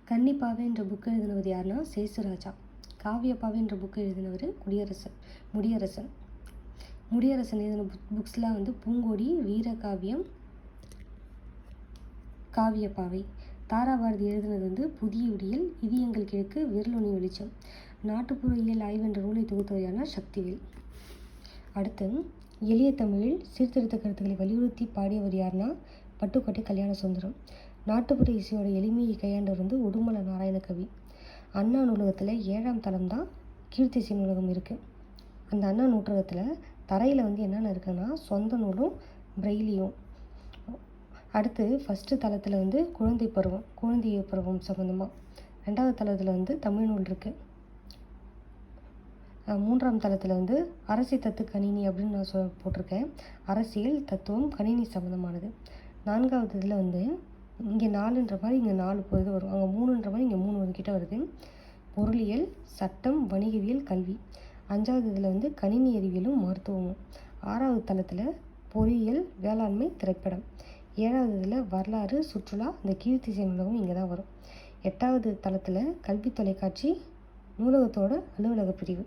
கன்னிப்பாவைன்ற book எழுதினவர் யாருன்னா Sesuraja. காவியப்பாவைன்ற book எழுதினவர் முடியரசன். முடியரசன் எழுதின புக்ஸ்லாம் பூங்கொடி, வீரகாவியம், காவியப்பாவை. தாராபாரதி எழுதினது புதிய விடியல், இது எங்கள் கிழக்கு, விரலொளி வெளிச்சம். நாட்டுப்புற இயல் ஆய்வு என்ற நூலை தொகுத்தவர் யாருன்னா சக்திவேல். அடுத்து எளிய தமிழில் சீர்திருத்த கருத்துக்களை வலியுறுத்தி பாடியவர் யாருன்னா பட்டுக்கோட்டை கல்யாண சுந்தரம். நாட்டுப்புற இசையோட எளிமையை கையாண்டவர் உடுமலை நாராயணகவி. அண்ணா நூலகத்தில் 7ஆம் தளம் தான் கீர்த்திசை நூலகம் இருக்குது. அந்த அண்ணா நூற்றகத்தில் தரையில் என்னென்ன இருக்குன்னா சொந்த நூலும் பிரெய்லியும். அடுத்து ஃபஸ்ட்டு தளத்தில் குழந்தை பருவம் சம்மந்தமாக. 2வது தளத்தில் தமிழ் நூல் இருக்குது. 3ஆம் தளத்தில் அரசி தத்து கணினி அப்படின்னு நான் போட்டிருக்கேன். அரசியல், தத்துவம், கணினி சம்மந்தமானது. 4வது இதில் இங்கே 4ன்ற மாதிரி இங்கே 4 இது வரும், அங்கே 3ன்ற மாதிரி இங்கே 3 கிட்ட வருது. பொருளியல், சட்டம், வணிகவியல், கல்வி. 5வது இதில் கணினி அறிவியலும் மருத்துவமும். 6வது தளத்தில் பொறியியல், வேளாண்மை, திரைப்படம். 7வது இதில் வரலாறு, சுற்றுலா, இந்த கீர்த்திசை நூலகம் இங்கே தான் வரும். 8வது தளத்தில் கல்வி தொலைக்காட்சி, நூலகத்தோட அலுவலக பிரிவு.